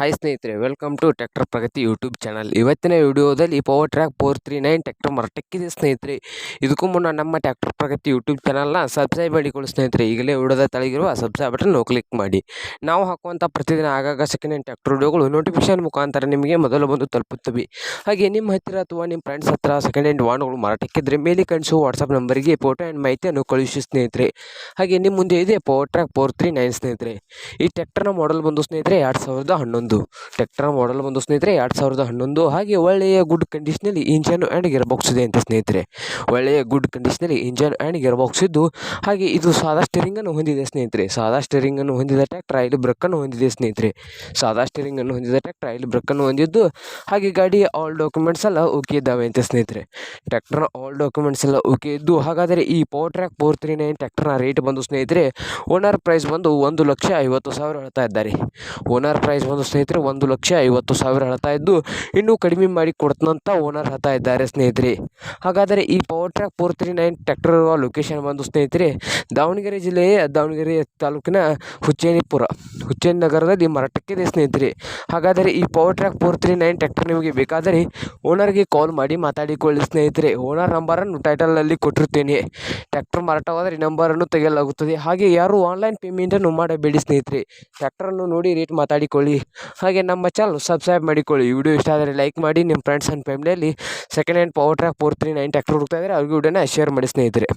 Hi ಸ್ನೇಹಿತರೆ, welcome to tractor Pragati YouTube channel. ಇವತ್ತಿನ ವಿಡಿಯೋದಲ್ಲಿ ಪವರ್ ಟ್ರ್ಯಾಕ್ 439 ಟ್ರ್ಯಾಕ್ಟರ್ ಮಾರಾಟಕ್ಕಿದೆ ಸ್ನೇಹಿತರೆ. ಇದಕ್ಕೂ ಮುನ್ನ ನಮ್ಮ ಟ್ರ್ಯಾಕ್ಟರ್ ಪ್ರಗತಿ ಯೂಟ್ಯೂಬ್ ಚಾನಲ್ನ ಸಬ್ಸ್ಕ್ರೈಬ್ ಮಾಡಿಕೊಳ್ಳಿ ಸ್ನೇಹಿತರೆ. ಈಗಲೇ ವಿಡಿಯೋದ ತಳಗಿರುವ ಸಬ್ಸ್ಕ್ರೈಬ್ ಬಟನ್ ಕ್ಲಿಕ್ ಮಾಡಿ. ನಾವು ಹಾಕುವಂಥ ಪ್ರತಿದಿನ ಆಗಾಗ ಸೆಕೆಂಡ್ ಹ್ಯಾಂಡ್ ಟ್ರ್ಯಾಕ್ಟರ್ ವಿಡಿಯೋಗಳು ನೋಟಿಫಿಕೇಶನ್ ಮುಖಾಂತರ ನಿಮಗೆ ಮೊದಲು ಬಂದು ತಲುಪುತ್ತವೆ. ಹಾಗೆ ನಿಮ್ಮ ಹತ್ತಿರ ಅಥವಾ ನಿಮ್ಮ ಫ್ರೆಂಡ್ಸ್ ಹತ್ರ ಸೆಕೆಂಡ್ ಹ್ಯಾಂಡ್ ವಾಹನಗಳು ಮಾರಾಟಕ್ಕಿದ್ರೆ ಮೇಲೆ ಕಾಣಿಸುವ ವಾಟ್ಸಪ್ ನಂಬರಿಗೆ ಫೋಟೋ ಆ್ಯಂಡ್ ಮಾಹಿತಿಯನ್ನು ಕಳುಹಿಸಿ ಸ್ನೇಹಿತರೆ. ಹಾಗೆ ನಿಮ್ಮ ಮುಂದೆ ಇದೆ ಪವರ್ ಟ್ರ್ಯಾಕ್ 439 ಸ್ನೇಹಿತರೆ. ಈ ಟ್ರ್ಯಾಕ್ಟರ್ನ ಮಾಡೆಲ್ ಬಂದು ಸ್ನೇಹಿತರೆ 2011. ಟ್ರ್ಯಾಕ್ಟರ್ ಮಾಡೆಲ್ ಬಂದು ಸ್ನೇಹಿತರೆ 2011. ಹಾಗೆ ಒಳ್ಳೆಯ ಗುಡ್ ಕಂಡೀಷನಲ್ಲಿ ಇಂಜನ್ ಆ್ಯಂಡ್ ಗೇರ್ ಬಾಕ್ಸ್ ಇದೆ ಅಂತ ಸ್ನೇಹಿತರೆ. ಒಳ್ಳೆಯ ಗುಡ್ ಕಂಡೀಷನಲ್ಲಿ ಇಂಜನ್ ಆ್ಯಂಡ್ ಗೇರ್ ಬಾಕ್ಸ್ ಇದ್ದು, ಹಾಗೆ ಇದು ಸಾದಾ ಸ್ಟೇರಿಂಗನ್ನು ಹೊಂದಿದೆ ಸ್ನೇಹಿತರೆ. ಸಾದಾ ಸ್ಟೇರಿಂಗನ್ನು ಹೊಂದಿದ ಟ್ರ್ಯಾಕ್ಟರ್ ಆಯಿಲ್ ಬ್ರೇಕನ್ನು ಹೊಂದಿದೆ ಸ್ನೇಹಿತರೆ. ಸಾದಾ ಸ್ಟೇರಿಂಗನ್ನು ಹೊಂದಿದ ಟ್ರ್ಯಾಕ್ಟರ್ ಆಯಿಲ್ ಬ್ರೇಕನ್ನು ಹೊಂದಿದ್ದು, ಹಾಗೆ ಗಾಡಿಯ ಆಲ್ ಡಾಕ್ಯುಮೆಂಟ್ಸ್ ಎಲ್ಲ ಓಕೆ ಇದ್ದಾವೆ ಅಂತ ಸ್ನೇಹಿತರೆ. ಟ್ರ್ಯಾಕ್ಟರ್ನ ಆಲ್ ಡಾಕ್ಯುಮೆಂಟ್ಸ್ ಎಲ್ಲ ಓಕೆ ಇದ್ದು, ಹಾಗಾದರೆ ಈ ಪವರ್ ಟ್ರ್ಯಾಕ್ 439 ಟ್ರ್ಯಾಕ್ಟರ್ನ ರೇಟ್ ಬಂದು ಸ್ನೇಹಿತರೆ, ಓನರ್ ಪ್ರೈಸ್ ಬಂದು 1,50,000 ಹೇಳ್ತಾ ಇದ್ದಾರೆ. ಓನರ್ ಪ್ರೈಸ್ ಬಂದು ಸ್ನೇಹಿತರೆ 1,50,000 ಹೇಳ್ತಾ ಇದ್ದು, ಇನ್ನೂ ಕಡಿಮೆ ಮಾಡಿ ಕೊಡ್ತಂತ ಓನರ್ ಹೇಳ್ತಾ ಇದ್ದಾರೆ ಸ್ನೇಹಿತರೆ. ಹಾಗಾದರೆ ಈ ಪವರ್ ಟ್ರ್ಯಾಕ್ 439 ಟ್ರ್ಯಾಕ್ಟರ್ ಇರುವ ಲೊಕೇಶನ್ ಬಂದು ಸ್ನೇಹಿತರೆ ದಾವಣಗೆರೆ ಜಿಲ್ಲೆಯ ದಾವಣಗೆರೆ ತಾಲೂಕಿನ ಹುಚ್ಚೇನಿ ನಗರದಲ್ಲಿ ಮಾರಾಟಕ್ಕಿದೆ ಸ್ನೇಹಿತರೆ. ಹಾಗಾದರೆ ಈ ಪವರ್ ಟ್ರ್ಯಾಕ್ 439 ಟ್ರ್ಯಾಕ್ಟರ್ ನಿಮಗೆ ಬೇಕಾದರೆ ಓನರ್ಗೆ ಕಾಲ್ ಮಾಡಿ ಮಾತಾಡಿಕೊಳ್ಳಿ ಸ್ನೇಹಿತರೆ. ಓನರ್ ನಂಬರನ್ನು ಟೈಟಲ್ನಲ್ಲಿ ಕೊಟ್ಟಿರ್ತೇನೆ. ಟ್ರ್ಯಾಕ್ಟರ್ ಮಾರಾಟವಾದರೆ ಈ ನಂಬರನ್ನು ತೆಗೆಯಲಾಗುತ್ತದೆ. ಹಾಗೆ ಯಾರು ಆನ್ಲೈನ್ ಪೇಮೆಂಟನ್ನು ಮಾಡಬೇಡಿ ಸ್ನೇಹಿತರೆ. ಟ್ರ್ಯಾಕ್ಟರನ್ನು ನೋಡಿ ರೇಟ್ ಮಾತಾಡಿಕೊಳ್ಳಿ. ಹಾಗೆ ನಮ್ಮ ಚಾನಲ್ ಸಬ್ಸ್ಕ್ರೈಬ್ ಮಾಡಿಕೊಳ್ಳಿ. ವಿಡಿಯೋ ಇಷ್ಟ ಆದರೆ ಲೈಕ್ ಮಾಡಿ. ನಿಮ್ಮ ಫ್ರೆಂಡ್ಸ್ ಆ್ಯಂಡ್ ಫ್ಯಾಮಿಲಿಯಲ್ಲಿ second hand power track 439 tractor ಹುಡುಕ್ತಾ ಇದ್ದರೆ ಅವ್ರಿಗೆ ವಿಡಿಯೋನ ಶೇರ್ ಮಾಡಿ ಸ್ನೇಹಿತರೆ.